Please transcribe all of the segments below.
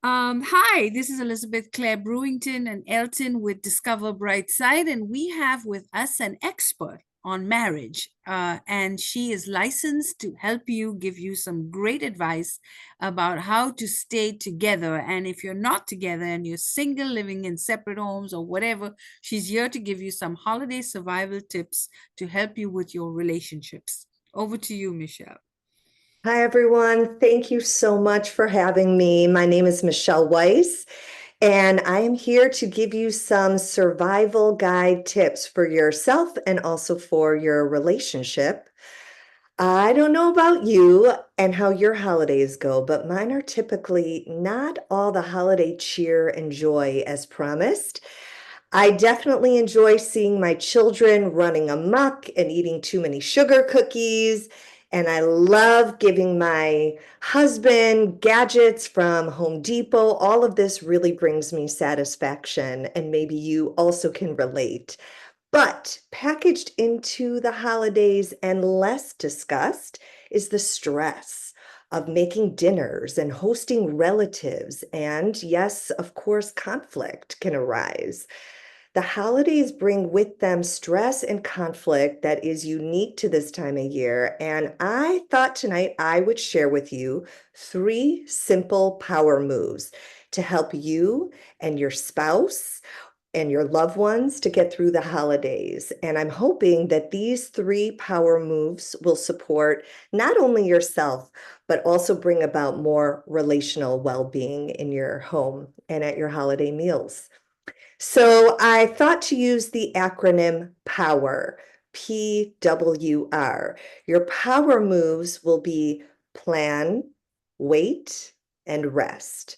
Hi, this is Elizabeth Clare Brewington and Elton with Discover Bright Side, and we have with us an expert on marriage. And she is licensed to help you, give you some great advice about how to stay together. And if you're not together and you're single, living in separate homes or whatever, she's here to give you some holiday survival tips to help you with your relationships. Over to you, Michelle. Hi, everyone. Thank you so much for having me. My name is Michelle Weiss, and I am here to give you some survival guide tips for yourself and also for your relationship. I don't know about you and how your holidays go, but mine are typically not all the holiday cheer and joy as promised. I definitely enjoy seeing my children running amok and eating too many sugar cookies. And I love giving my husband gadgets from Home Depot. All of this really brings me satisfaction, and maybe you also can relate. But packaged into the holidays and less discussed is the stress of making dinners and hosting relatives. And yes, of course, conflict can arise. The holidays bring with them stress and conflict that is unique to this time of year. And I thought tonight I would share with you three simple power moves to help you and your spouse and your loved ones to get through the holidays. And I'm hoping that these three power moves will support not only yourself, but also bring about more relational well being in your home and at your holiday meals. So I thought to use the acronym POWER, PWR. Your power moves will be plan, wait, and rest.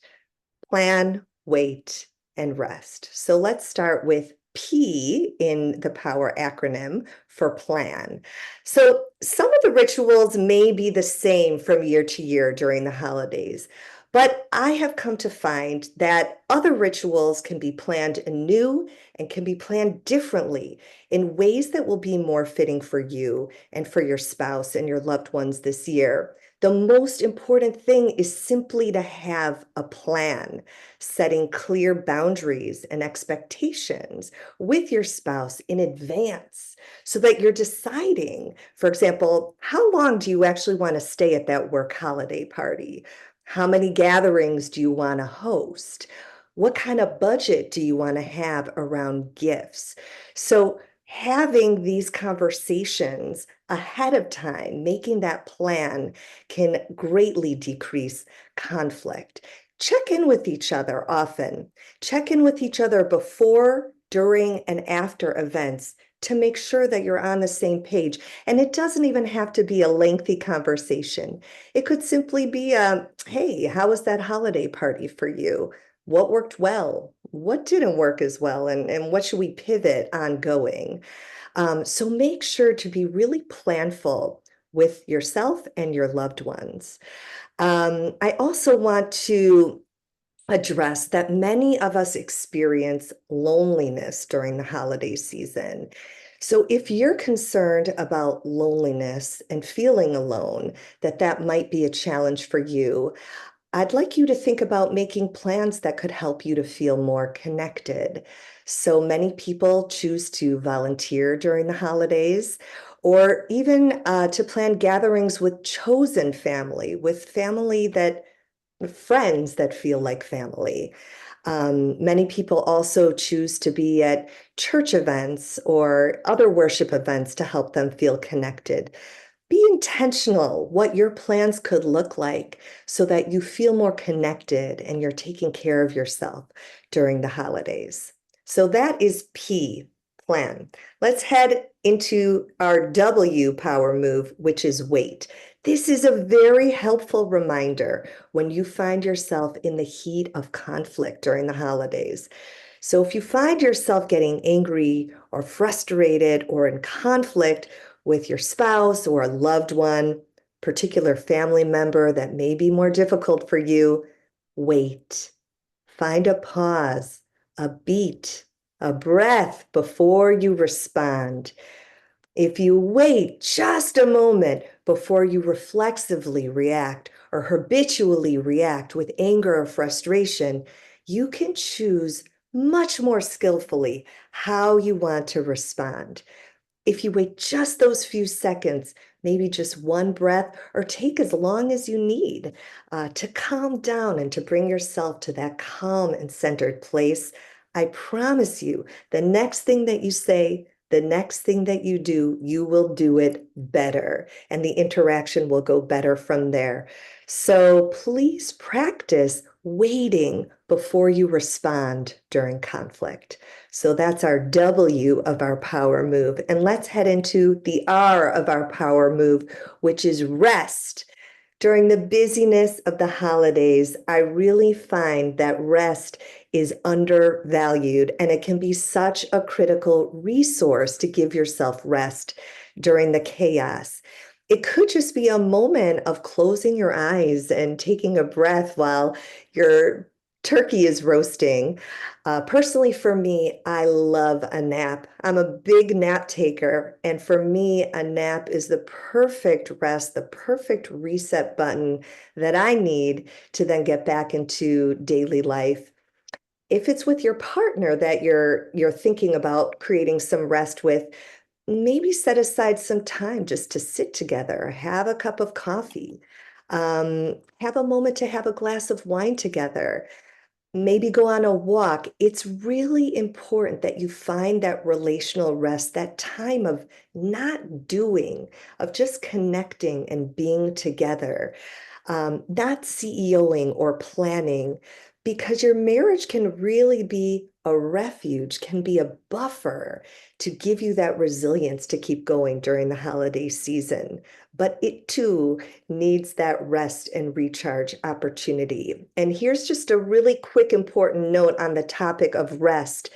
Plan, wait, and rest. So let's start with P in the POWER acronym for plan. So some of the rituals may be the same from year to year during the holidays, but I have come to find that other rituals can be planned anew and can be planned differently in ways that will be more fitting for you and for your spouse and your loved ones this year. The most important thing is simply to have a plan, setting clear boundaries and expectations with your spouse in advance so that you're deciding, for example, how long do you actually want to stay at that work holiday party? How many gatherings do you want to host? What kind of budget do you want to have around gifts? So, having these conversations ahead of time, making that plan can greatly decrease conflict. Check in with each other often. Check in with each other before, during, and after events to make sure that you're on the same page. And it doesn't even have to be a lengthy conversation. It could simply be a, hey, how was that holiday party for you? What worked well? What didn't work as well? And what should we pivot ongoing? So make sure to be really planful with yourself and your loved ones. I also want to address that many of us experience loneliness during the holiday season. So if you're concerned about loneliness and feeling alone, that might be a challenge for you, I'd like you to think about making plans that could help you to feel more connected. So many people choose to volunteer during the holidays, or even to plan gatherings with chosen family, with family that friends that feel like family. Many people also choose to be at church events or other worship events to help them feel connected. Be intentional what your plans could look like so that you feel more connected and you're taking care of yourself during the holidays. So that is P, plan. Let's head into our W power move, which is wait. This is a very helpful reminder when you find yourself in the heat of conflict during the holidays. So if you find yourself getting angry or frustrated or in conflict with your spouse or a loved one, particular family member that may be more difficult for you, wait. Find a pause, a beat, a breath before you respond. If you wait just a moment before you reflexively react or habitually react with anger or frustration, you can choose much more skillfully how you want to respond. If you wait just those few seconds, maybe just one breath, or take as long as you need to calm down and to bring yourself to that calm and centered place, I promise you, the next thing that you say, the next thing that you do, you will do it better, and the interaction will go better from there. So please practice waiting before you respond during conflict. So that's our W of our power move. And let's head into the R of our power move, which is rest. During the busyness of the holidays, I really find that rest is undervalued, and it can be such a critical resource to give yourself rest during the chaos. It could just be a moment of closing your eyes and taking a breath while your turkey is roasting. Personally, for me, I love a nap. I'm a big nap taker. And for me, a nap is the perfect rest, the perfect reset button that I need to then get back into daily life. If it's with your partner that you're thinking about creating some rest with, maybe set aside some time just to sit together, have a cup of coffee, have a moment to have a glass of wine together, maybe go on a walk. It's really important that you find that relational rest, that time of not doing, of just connecting and being together, not CEOing or planning, because your marriage can really be a refuge, can be a buffer to give you that resilience to keep going during the holiday season. But it too needs that rest and recharge opportunity. And here's just a really quick, important note on the topic of rest.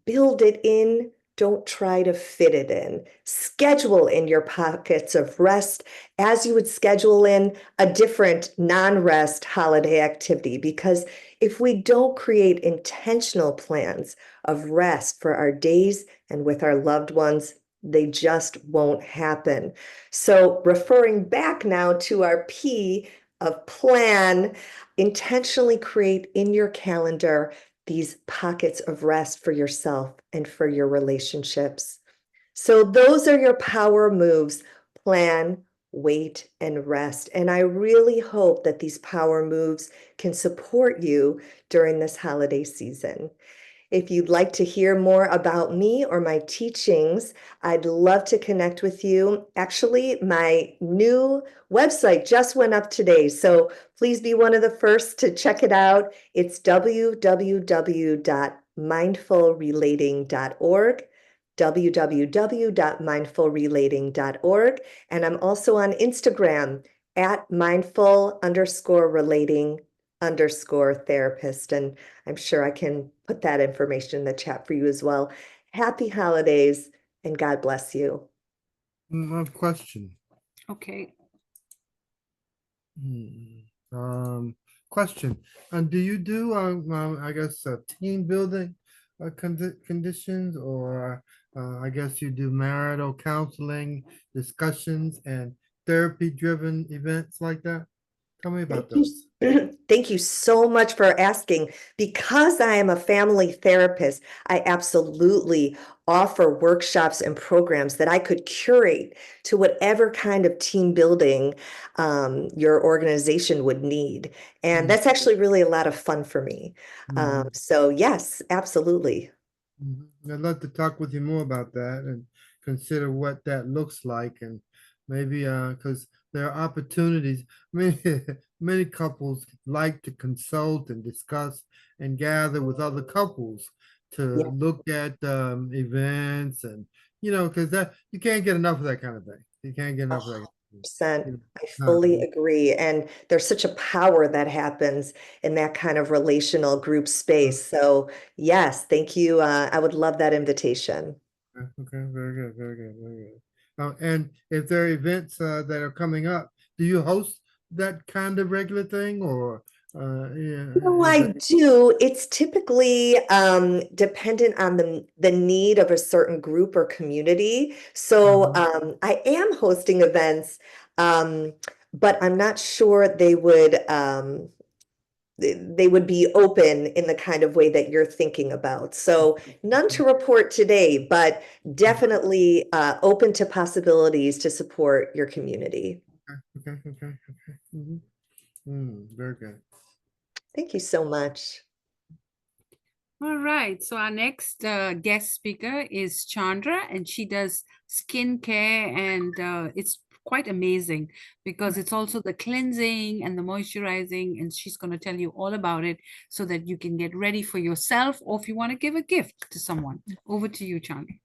Build it in. Don't try to fit it in. Schedule in your pockets of rest as you would schedule in a different non-rest holiday activity. Because if we don't create intentional plans of rest for our days and with our loved ones, they just won't happen. So referring back now to our P of plan, intentionally create in your calendar these pockets of rest for yourself and for your relationships. So those are your power moves: plan, wait, and rest. And I really hope that these power moves can support you during this holiday season. If you'd like to hear more about me or my teachings, I'd love to connect with you. Actually, my new website just went up today, so please be one of the first to check it out. It's www.mindfulrelating.org, www.mindfulrelating.org. And I'm also on Instagram at mindful_relating_therapist. And I'm sure I can put that information in the chat for you as well. Happy holidays and God bless you. I have a question. Okay. Hmm. Question. And do you do, I guess, team building conditions, or I guess you do marital counseling discussions and therapy-driven events like that? Tell me Thank about you. those. Thank you so much for asking. Because I am a family therapist, I absolutely offer workshops and programs that I could curate to whatever kind of team building your organization would need. And Mhm. that's actually really a lot of fun for me. Mhm. So yes, absolutely. I'd love to talk with you more about that and consider what that looks like, and maybe because there are opportunities. Many many couples like to consult and discuss and gather with other couples to Yeah. look at events, and because that you can't get enough of that kind of thing. You can't get enough of that. Kind of thing. 100%. You know, I not, fully agree. And there's such a power that happens in that kind of relational group space. So, yes, thank you. I would love that invitation. okay, very good, very good, very good. And if there are events that are coming up, do you host that kind of regular thing, or Yeah, Oh, I do. It's typically dependent on the need of a certain group or community. So I am hosting events, um, but I'm not sure they would be open in the kind of way that you're thinking about. So none to report today, but definitely open to possibilities to support your community. okay. Very good. Thank you so much. All right. So our next guest speaker is Chandra, and she does skincare, and it's quite amazing because it's also the cleansing and the moisturizing, and she's going to tell you all about it so that you can get ready for yourself, or if you want to give a gift to someone. Over to you, Chandra.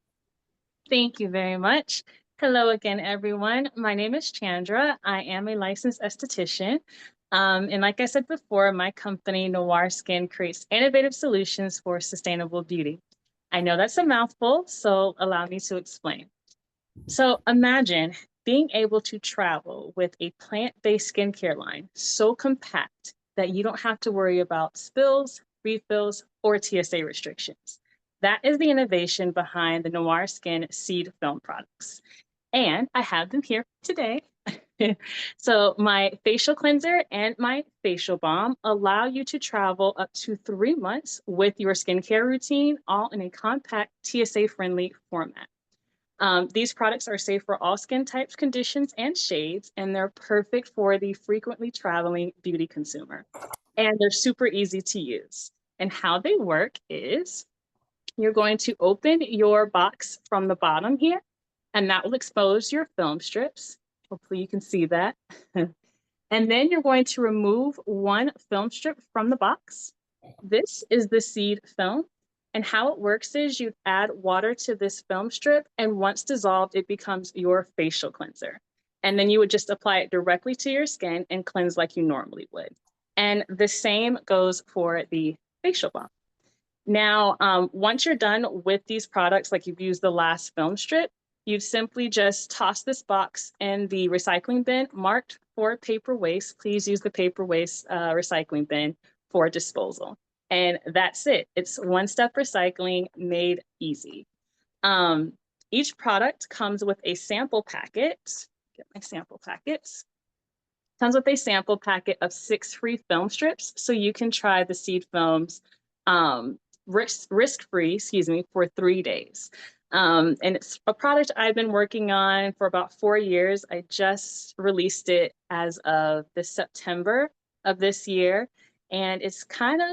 Thank you very much. Hello again, everyone. My name is Chandra. I am a licensed esthetician. And like I said before, my company, Noir Skin, creates innovative solutions for sustainable beauty. I know that's a mouthful, so allow me to explain. So imagine being able to travel with a plant-based skincare line so compact that you don't have to worry about spills, refills, or TSA restrictions. That is the innovation behind the Noir Skin seed film products. And I have them here today. So my facial cleanser and my facial balm allow you to travel up to 3 months with your skincare routine, all in a compact TSA-friendly format. These products are safe for all skin types, conditions, and shades, and they're perfect for the frequently traveling beauty consumer. And they're super easy to use. And how they work is you're going to open your box from the bottom here, and that will expose your film strips. Hopefully you can see that. And then you're going to remove one film strip from the box. This is the seed film. And how it works is you add water to this film strip, and once dissolved, it becomes your facial cleanser. And then you would just apply it directly to your skin and cleanse like you normally would. And the same goes for the facial balm. Now, once you're done with these products, like you've used the last film strip, you simply just toss this box in the recycling bin marked for paper waste. Please use the paper waste recycling bin for disposal. And that's it. It's one-step recycling made easy. Each product comes with a sample packet. Get my sample packets. Comes with a sample packet of 6 free film strips, so you can try the seed films risk-free, for 3 days. And it's a product I've been working on for about 4 years. I just released it as of this September of this year, and it's kind of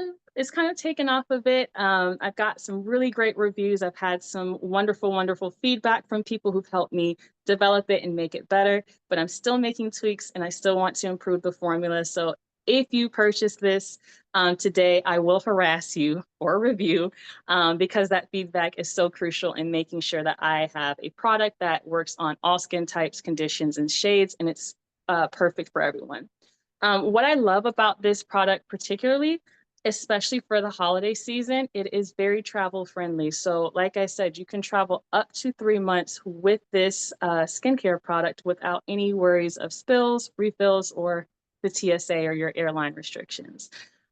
taken off a bit. I've got some really great reviews. I've had some wonderful feedback from people who've helped me develop it and make it better, but I'm still making tweaks and I still want to improve the formula. So if you purchase this today, I will harass you or review because that feedback is so crucial in making sure that I have a product that works on all skin types, conditions, and shades, and it's perfect for everyone. What I love about this product particularly, especially for the holiday season, it is very travel friendly. So like I said, you can travel up to 3 months with this skincare product without any worries of spills, refills, or the TSA or your airline restrictions.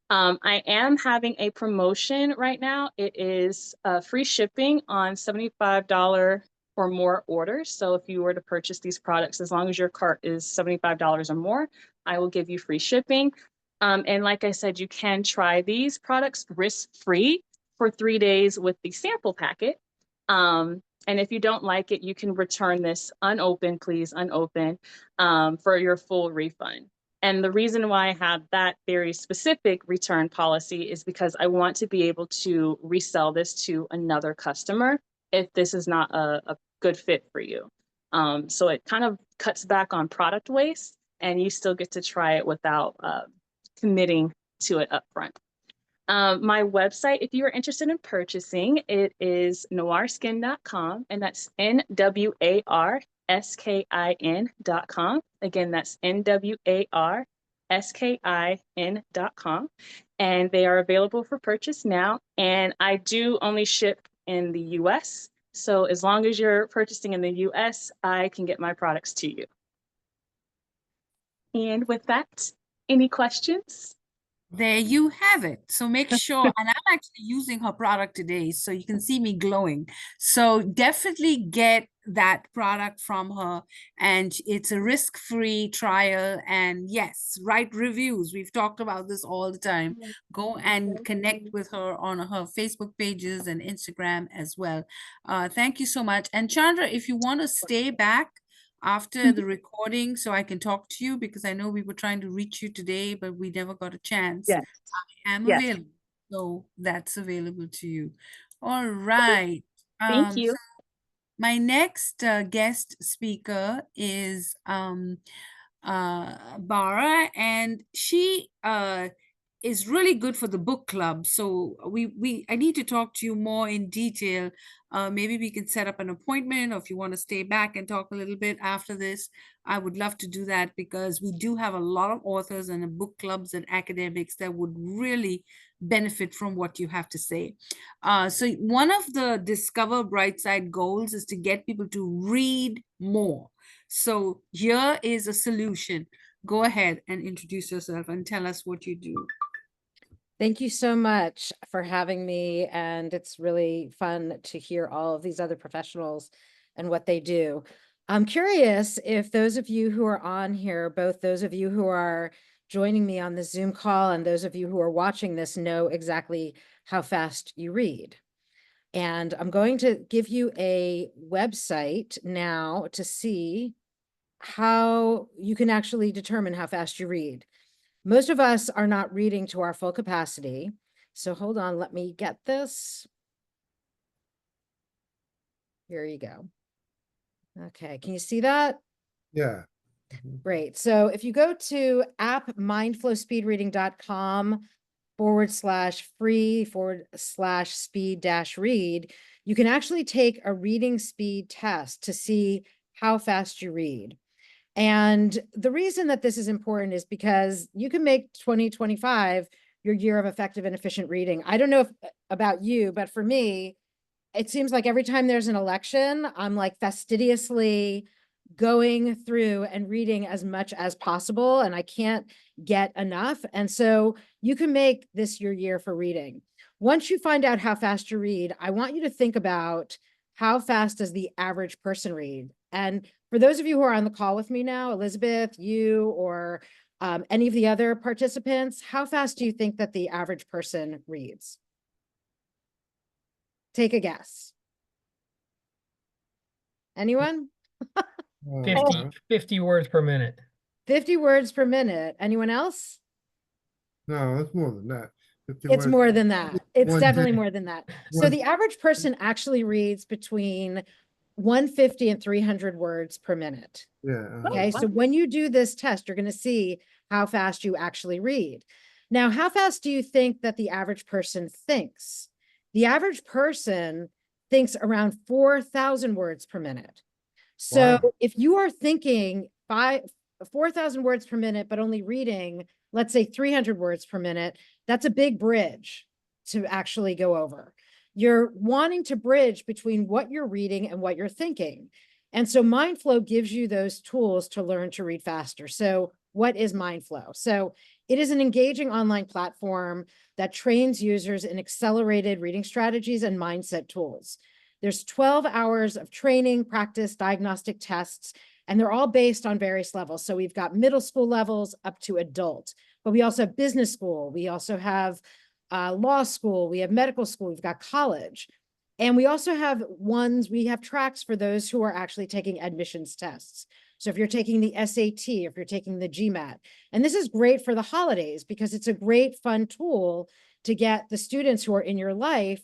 I am having a promotion right now. It is free shipping on $75 or more orders. So if you were to purchase these products, as long as your cart is $75 or more, I will give you free shipping. And like I said, you can try these products risk-free for 3 days with the sample packet. And if you don't like it, you can return this unopened, please, unopened, for your full refund. And the reason why I have that very specific return policy is because I want to be able to resell this to another customer if this is not a good fit for you. So it kind of cuts back on product waste, and you still get to try it without committing to it upfront. My website, if you are interested in purchasing, it is noirskin.com, and that's NWARSKIN.com. Again, that's NWARSKIN.com. And they are available for purchase now. And I do only ship in the US. So as long as you're purchasing in the US, I can get my products to you. And with that, any questions? There you have it. So make sure, and I'm actually using her product today, so you can see me glowing. So definitely get that product from her, and it's a risk-free trial. And yes, write reviews. We've talked about this all the time. Go and connect with her on her Facebook pages and Instagram as well. Thank you so much. And Chandra, if you want to stay back after the recording so I can talk to you, because I know we were trying to reach you today, but we never got a chance. Yes. I am Yes. available. So that's available to you. All right. Thank you. My next guest speaker is Bara, and she is really good for the book club. So I need to talk to you more in detail. Maybe we can set up an appointment, or if you want to stay back and talk a little bit after this, I would love to do that, because we do have a lot of authors and book clubs and academics that would really benefit from what you have to say. So one of the Discover Brightside goals is to get people to read more. So here is a solution. Go ahead and introduce yourself and tell us what you do. Thank you so much for having me. And it's really fun to hear all of these other professionals and what they do. I'm curious if those of you who are on here, both those of you who are joining me on the Zoom call and those of you who are watching this, know exactly how fast you read. And I'm going to give you a website now to see how you can actually determine how fast you read. Most of us are not reading to our full capacity. So hold on, let me get this. Here you go. Okay, can you see that? Yeah. Great. So if you go to appmindflowspeedreading.com/free/speed-read, you can actually take a reading speed test to see how fast you read. And the reason that this is important is because you can make 2025 your year of effective and efficient reading. I don't know if about you, but for me, it seems like every time there's an election, I'm like fastidiously going through and reading as much as possible, and I can't get enough. And so you can make this your year for reading. Once you find out how fast you read, I want you to think about how fast does the average person read? And for those of you who are on the call with me now, Elizabeth, you, or any of the other participants, how fast do you think that the average person reads? Take a guess. Anyone? 50 words per minute. 50 words per minute. Anyone else? No, it's more than that. 50 It's words. more than that. It's One definitely day. more than that. So One- the average person actually reads between 150 and 300 words per minute. Yeah. Okay, so when you do this test, you're going to see how fast you actually read. Now, how fast do you think that the average person thinks? The average person thinks around 4,000 words per minute. So Wow. if you are thinking 4,000 words per minute, but only reading, let's say 300 words per minute, that's a big bridge to actually go over. You're wanting to bridge between what you're reading and what you're thinking. And so MindFlow gives you those tools to learn to read faster. So what is MindFlow? So it is an engaging online platform that trains users in accelerated reading strategies and mindset tools. There's 12 hours of training, practice, diagnostic tests, and they're all based on various levels. So we've got middle school levels up to adult, but we also have business school. We also have law school. We have medical school. We've got college. And we also have we have tracks for those who are actually taking admissions tests. So if you're taking the SAT, if you're taking the GMAT, and this is great for the holidays because it's a great fun tool to get the students who are in your life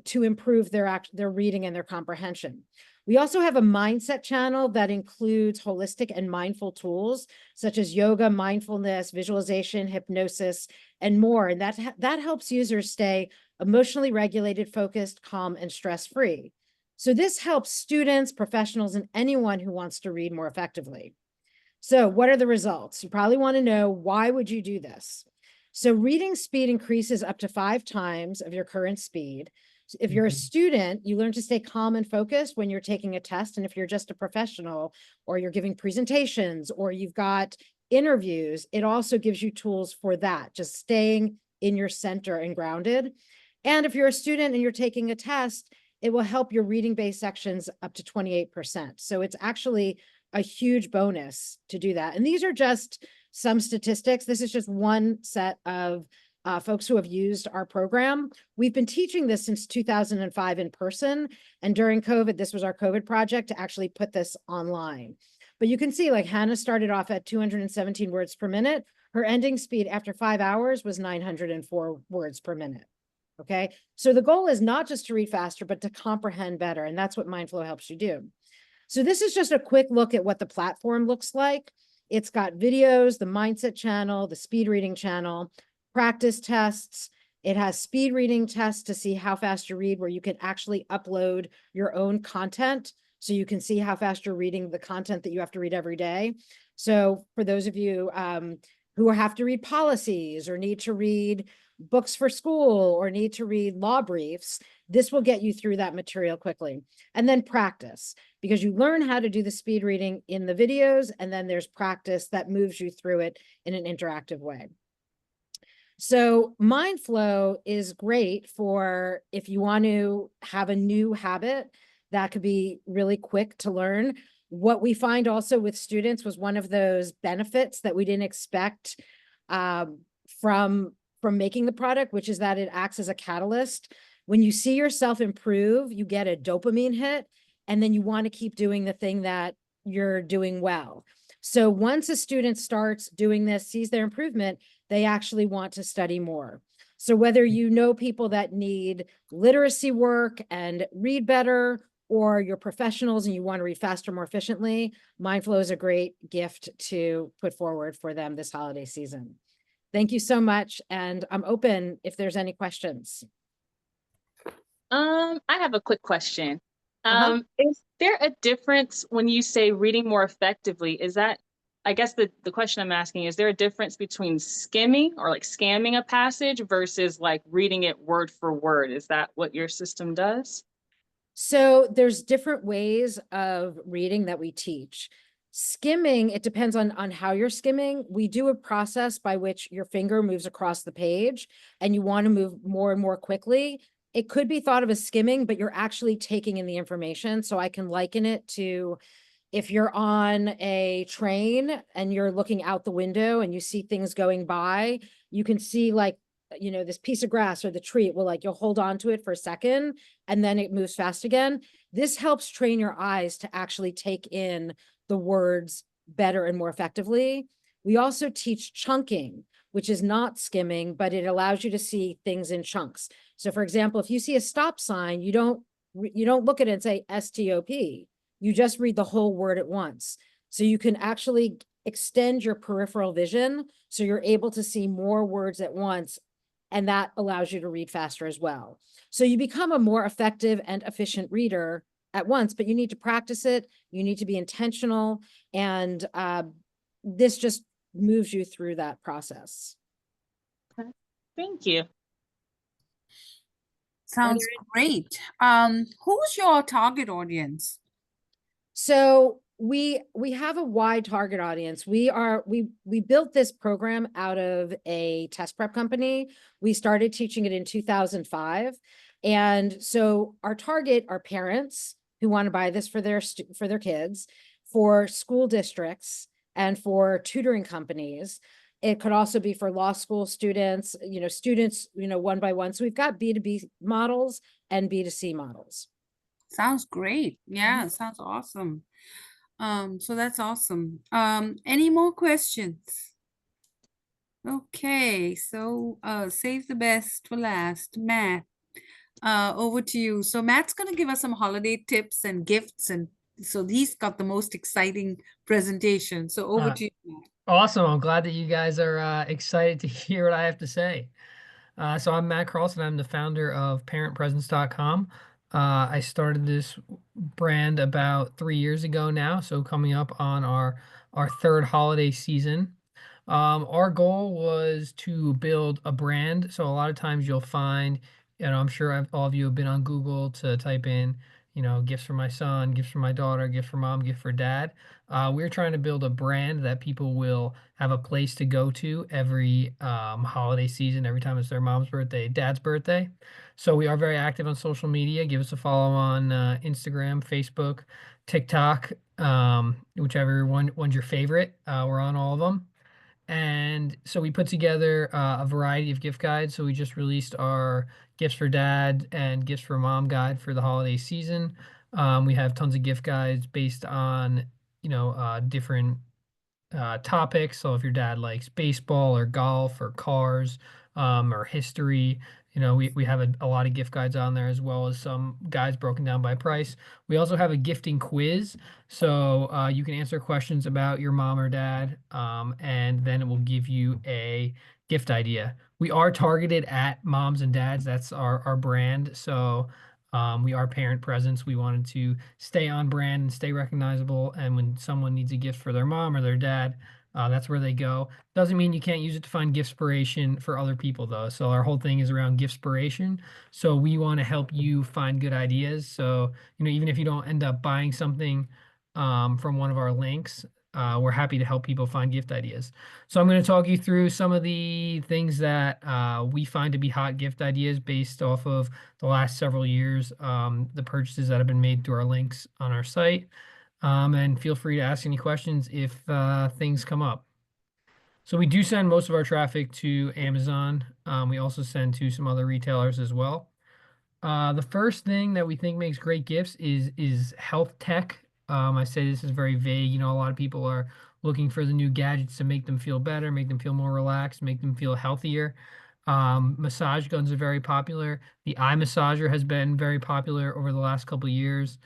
to improve their reading and their comprehension. We also have a mindset channel that includes holistic and mindful tools such as yoga, mindfulness, visualization, hypnosis, and more. And that helps users stay emotionally regulated, focused, calm, and stress-free. So this helps students, professionals, and anyone who wants to read more effectively. So what are the results? You probably want to know, why would you do this? So reading speed increases up to 5 times of your current speed. If you're a student, you learn to stay calm and focused when you're taking a test. And if you're just a professional, or you're giving presentations, or you've got interviews, it also gives you tools for that, just staying in your center and grounded. And if you're a student and you're taking a test, it will help your reading-based sections up to 28%. So it's actually a huge bonus to do that. And these are just some statistics. This is just one set of folks who have used our program. We've been teaching this since 2005 in person. And during COVID, this was our COVID project to actually put this online. But you can see, like, Hannah started off at 217 words per minute. Her ending speed after 5 hours was 904 words per minute. Okay, so the goal is not just to read faster, but to comprehend better. And that's what MindFlow helps you do. So this is just a quick look at what the platform looks like. It's got videos, the mindset channel, the speed reading channel, practice tests. It has speed reading tests to see how fast you read, where you can actually upload your own content. So you can see how fast you're reading the content that you have to read every day. So for those of you who have to read policies or need to read books for school or need to read law briefs, this will get you through that material quickly. And then practice, because you learn how to do the speed reading in the videos, and then there's practice that moves you through it in an interactive way. So MindFlow is great for if you want to have a new habit that could be really quick to learn. What we find also with students was one of those benefits that we didn't expect from making the product, which is that it acts as a catalyst. When you see yourself improve, you get a dopamine hit, and then you want to keep doing the thing that you're doing well. So once a student starts doing this, sees their improvement, they actually want to study more. So whether you know people that need literacy work and read better, or you're professionals and you want to read faster, more efficiently, MindFlow is a great gift to put forward for them this holiday season. Thank you so much. And I'm open if there's any questions. I have a quick question. Is there a difference when you say reading more effectively? Is that, I guess the question I'm asking, is there a difference between skimming or like scamming a passage versus like reading it word for word? Is that what your system does? So there's different ways of reading that we teach. Skimming, it depends on how you're skimming. We do a process by which your finger moves across the page and you want to move more and more quickly. It could be thought of as skimming, but you're actually taking in the information. So I can liken it to if you're on a train and you're looking out the window and you see things going by, you can see, like, you know, this piece of grass or the tree, it will, like, you'll hold on to it for a second and then it moves fast again. This helps train your eyes to actually take in the words better and more effectively. We also teach chunking, which is not skimming, but it allows you to see things in chunks. So for example, if you see a stop sign, you don't look at it and say STOP. You just read the whole word at once. So you can actually extend your peripheral vision so you're able to see more words at once, and that allows you to read faster as well. So you become a more effective and efficient reader at once, but you need to practice it. You need to be intentional, and this just moves you through that process. Okay. Thank you. Sounds great. Who's your target audience? So we have a wide target audience. We built this program out of a test prep company. We started teaching it in 2005. And so our target are parents who want to buy this for their kids, for school districts, and for tutoring companies. It could also be for law school students, students, one by one. So we've got B2B models and B2C models. Sounds great. Yeah, sounds awesome. So that's awesome. Any more questions? Okay, so save the best for last. Matt, over to you. So Matt's going to give us some holiday tips and gifts, and so he's got the most exciting presentation. So over to you, Matt. Awesome. I'm glad that you guys are excited to hear what I have to say. So I'm Matt Carlson. I'm the founder of parentpresence.com. I started this brand about 3 years ago now, so coming up on our third holiday season. Our goal was to build a brand. So a lot of times you'll find, I'm sure all of you have been on Google to type in, gifts for my son, gifts for my daughter, gift for mom, gift for dad. We're trying to build a brand that people will have a place to go to every holiday season, every time it's their mom's birthday, dad's birthday. So we are very active on social media. Give us a follow on Instagram, Facebook, TikTok, whichever one's your favorite. We're on all of them. And so we put together a variety of gift guides. So we just released our gifts for dad and gifts for mom guide for the holiday season. We have tons of gift guides based on, different topics. So if your dad likes baseball or golf or cars, or history, we have a lot of gift guides on there, as well as some guides broken down by price. We also have a gifting quiz. So you can answer questions about your mom or dad, and then it will give you a gift idea. We are targeted at moms and dads. That's our brand. So we are parent presence. We wanted to stay on brand and stay recognizable. And when someone needs a gift for their mom or their dad, that's where they go. Doesn't mean you can't use it to find giftspiration for other people, though. So our whole thing is around giftspiration. So we want to help you find good ideas. So, even if you don't end up buying something from one of our links, we're happy to help people find gift ideas. So I'm going to talk you through some of the things that we find to be hot gift ideas based off of the last several years, the purchases that have been made through our links on our site. And feel free to ask any questions if things come up. So we do send most of our traffic to Amazon. We also send to some other retailers as well. The first thing that we think makes great gifts is health tech. I say this is very vague. A lot of people are looking for the new gadgets to make them feel better, make them feel more relaxed, make them feel healthier. Massage guns are very popular. The eye massager has been very popular over the last couple of years.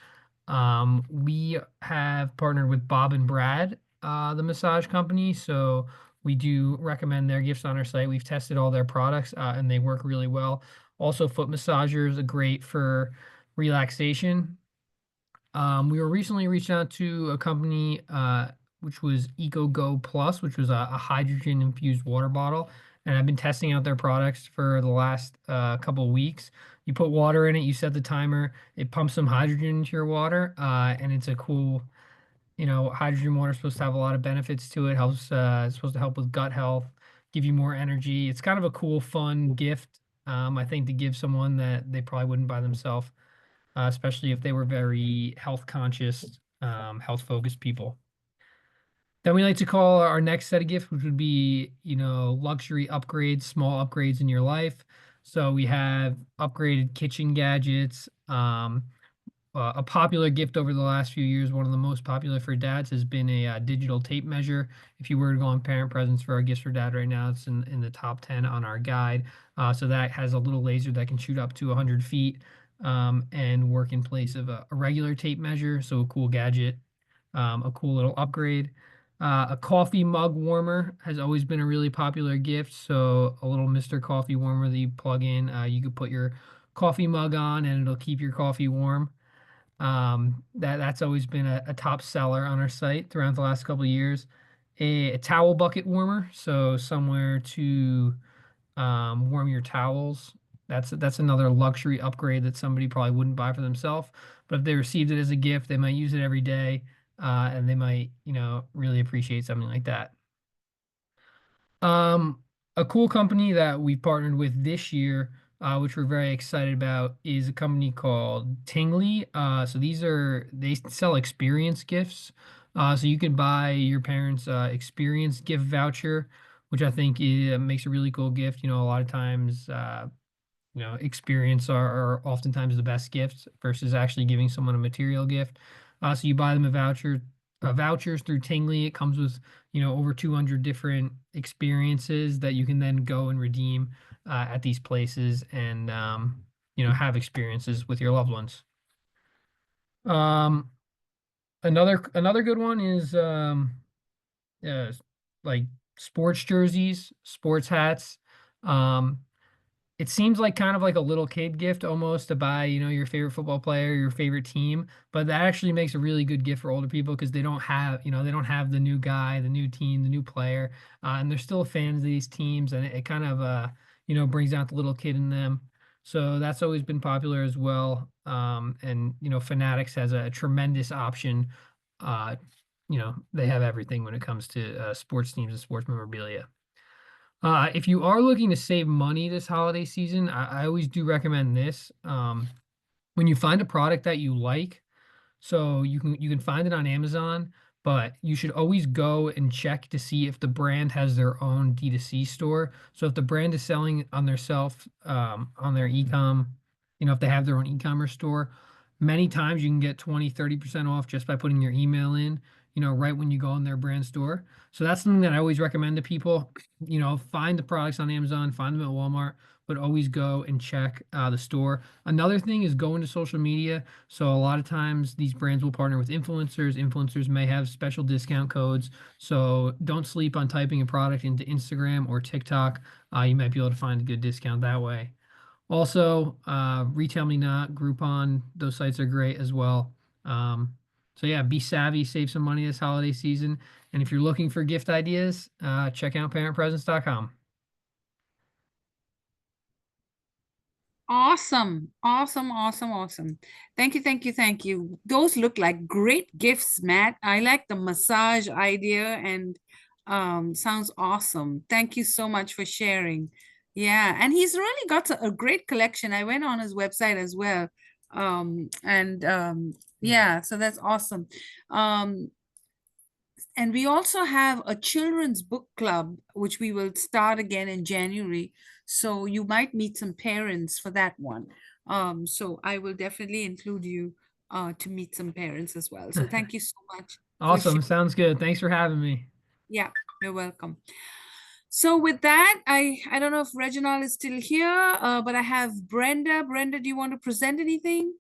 We have partnered with Bob and Brad, the massage company. So we do recommend their gifts on our site. We've tested all their products, and they work really well. Also, foot massagers are great for relaxation. We were recently reached out to a company, which was EcoGo Plus, which was a hydrogen infused water bottle. And I've been testing out their products for the last couple of weeks. You put water in it, you set the timer, it pumps some hydrogen into your water, and it's a cool, hydrogen water is supposed to have a lot of benefits to it. Helps, it's supposed to help with gut health, give you more energy. It's kind of a cool, fun gift, I think, to give someone that they probably wouldn't buy themselves, especially if they were very health conscious, health focused people. Then we like to call our next set of gifts, which would be, luxury upgrades, small upgrades in your life. So we have upgraded kitchen gadgets. A popular gift over the last few years, one of the most popular for dads, has been a digital tape measure. If you were to go on parent presents for our gifts for dad right now, it's in the top 10 on our guide. So that has a little laser that can shoot up to 100 feet and work in place of a regular tape measure. So a cool gadget, a cool little upgrade. A coffee mug warmer has always been a really popular gift. So a little Mr. Coffee warmer that you plug in. You could put your coffee mug on and it'll keep your coffee warm. That's always been a top seller on our site throughout the last couple of years. A towel bucket warmer, so somewhere to warm your towels. That's another luxury upgrade that somebody probably wouldn't buy for themselves, but if they received it as a gift, they might use it every day, and they might, really appreciate something like that. A cool company that we've partnered with this year, which we're very excited about, is a company called Tingley. So they sell experience gifts. So you can buy your parents' experience gift voucher, which I think makes a really cool gift. A lot of times, experience are oftentimes the best gift versus actually giving someone a material gift. So you buy them vouchers through Tingley. It comes with, over 200 different experiences that you can then go and redeem at these places and, have experiences with your loved ones. Another good one is uh, like sports jerseys, sports hats. Um, it seems like kind of like a little kid gift almost to buy, your favorite football player, your favorite team, but that actually makes a really good gift for older people because they don't have the new guy, the new team, the new player, and they're still fans of these teams, and it kind of brings out the little kid in them. So that's always been popular as well. And you know, Fanatics has a tremendous option. You know, they have everything when it comes to sports teams and sports memorabilia. If you are looking to save money this holiday season, I always do recommend this. When you find a product that you like, so you can find it on Amazon, but you should always go and check to see if the brand has their own D2C store. So if the brand is selling on their on their ecom, you know, if they have their own e-commerce store, many times you can get 20-30% off just by putting your email in, you know, right when you go on their brand store. So that's something that I always recommend to people. You know, find the products on Amazon, find them at Walmart, but always go and check the store. Another thing is go into social media. So a lot of times these brands will partner with influencers. Influencers may have special discount codes. So don't sleep on typing a product into Instagram or TikTok. You might be able to find a good discount that way. Also, Retail Me Not, Groupon, those sites are great as well. So yeah, be savvy, save some money this holiday season. And if you're looking for gift ideas, check out parentpresents.com. Awesome. Awesome. Awesome. Awesome. Thank you. Thank you. Thank you. Those look like great gifts, Matt. I like the massage idea and sounds awesome. Thank you so much for sharing. Yeah, and he's really got a great collection. I went on his website as well. And yeah, so that's awesome. And we also have a children's book club, which we will start again in January. So you might meet some parents for that one. So I will definitely include you to meet some parents as well. So thank you so much for Awesome. Sounds good. Thanks for having me. Yeah, you're welcome. So with that, I don't know if Reginald is still here, but I have Brenda. Brenda, do you want to present anything?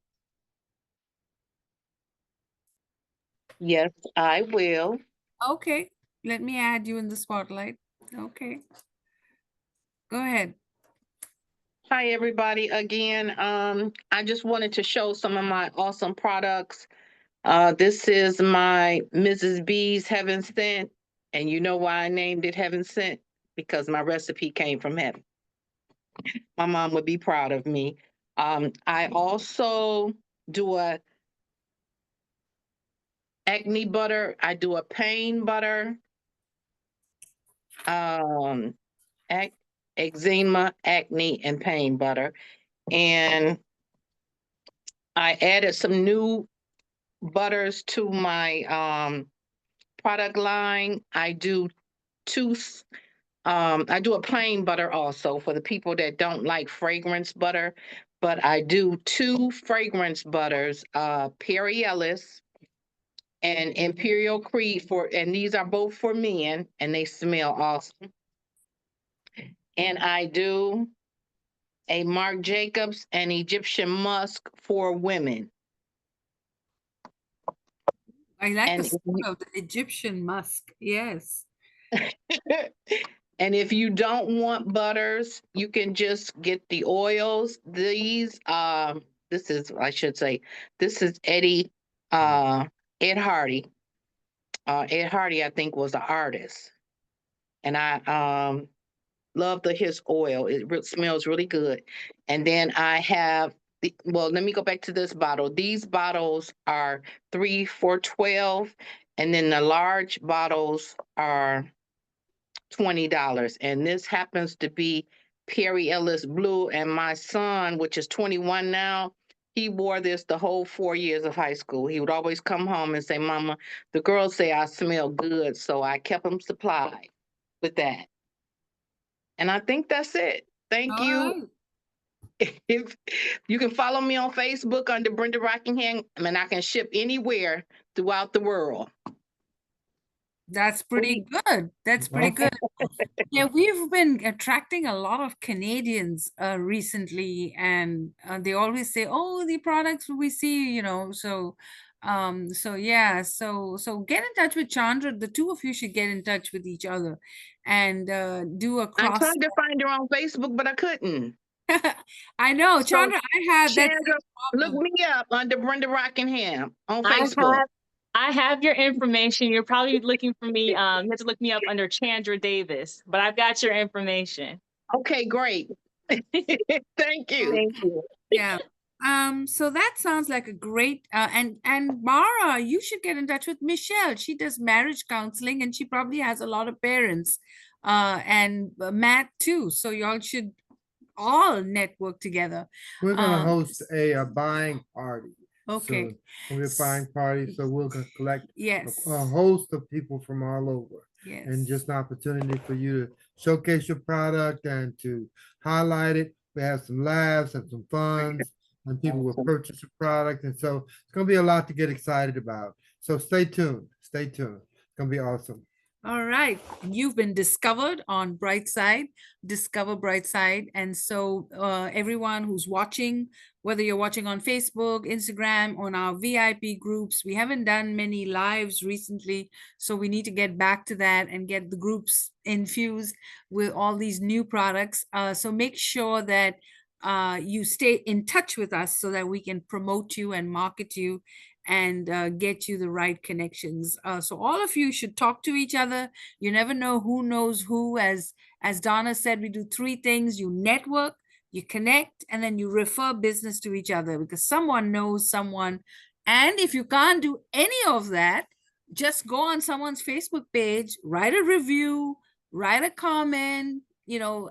Yes, I will. Okay, let me add you in the spotlight. Okay, go ahead. Hi, everybody. Again, I just wanted to show some of my awesome products. This is my Mrs. B's Heaven Sent, and you know why I named it Heaven Sent? Because my recipe came from heaven. My mom would be proud of me. I also do a acne butter. I do a pain butter. Um, eczema, acne, and pain butter. And I added some new butters to my product line. I do I do a plain butter also for the people that don't like fragrance butter, but I do two fragrance butters, Perry Ellis and Imperial Creed and these are both for men and they smell awesome. And I do a Marc Jacobs and Egyptian Musk for women. I like And the smell of the Egyptian musk. Yes. and if you don't want butters, you can just get the oils. This is, I should say, this is Ed Hardy. Ed Hardy, I think, was an artist. And I love his oil. It smells really good. And then I have well, let me go back to this bottle. These bottles are 3 for $12, and then the large bottles are $20. And this happens to be Perry Ellis Blue. And my son, which is 21 now, he wore this the whole 4 years of high school. He would always come home and say, Mama, the girls say I smell good. So I kept him supplied with that. And I think that's it. Thank All you. right. If you can follow me on Facebook under Brenda Rockingham, and I can ship anywhere throughout the world. That's pretty good. That's pretty good. Yeah, we've been attracting a lot of Canadians recently, and they always say, "Oh, the products we see," you know. So yeah, so get in touch with Chandra. The two of you should get in touch with each other, and do a I cross. tried to find her on Facebook, but I couldn't. I know, So, Chandra. I have that. Chandra, look me up under Brenda Rockingham on I Facebook. I have your information. You're probably looking for me. You have to look me up under Chandra Davis, but I've got your information. Okay, great. Thank you. Thank you. Yeah. So that sounds like a great and Mara, you should get in touch with Michelle. She does marriage counseling and she probably has a lot of parents. And Matt too. So y'all should all network together. We're gonna Um, host a buying party. okay. soon. We're buying party, so we're gonna collect Yes. a host of people from all over. And Yes. just an opportunity for you to showcase your product and to highlight it. We have some laughs and some funs, and people will Awesome. purchase your product. And so it's gonna be a lot to get excited about. So stay tuned. Stay tuned. It's gonna be awesome. All right. You've been discovered on Brightside, Discover Brightside. And so everyone who's watching, whether you're watching on Facebook, Instagram, on our VIP groups, we haven't done many lives recently. So we need to get back to that and get the groups infused with all these new products. So make sure that you stay in touch with us so that we can promote you and market you and get you the right connections. So all of you should talk to each other. You never know who knows who. As Donna said, we do three things: you network, you connect, and then you refer business to each other because someone knows someone. And if you can't do any of that, just go on someone's Facebook page, write a review, write a comment,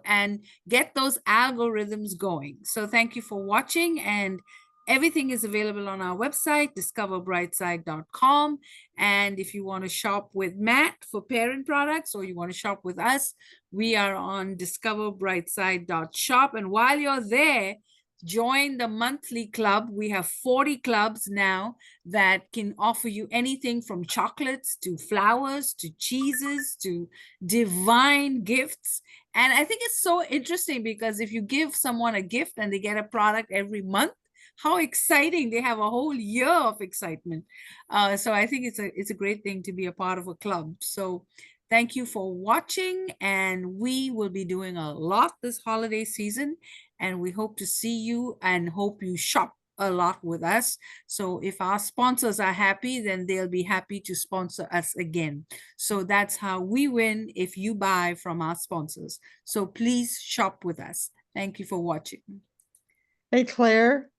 and get those algorithms going. So thank you for watching, and everything is available on our website, discoverbrightside.com. And if you want to shop with Matt for parent products or you want to shop with us, we are on discoverbrightside.shop. And while you're there, join the monthly club. We have 40 clubs now that can offer you anything from chocolates to flowers to cheeses to divine gifts. And I think it's so interesting because if you give someone a gift and they get a product every month, how exciting. They have a whole year of excitement. So I think it's a great thing to be a part of a club. So thank you for watching, and we will be doing a lot this holiday season, and we hope to see you and hope you shop a lot with us. So if our sponsors are happy, then they'll be happy to sponsor us again. So that's how we win if you buy from our sponsors. So please shop with us. Thank you for watching. Hey, Claire,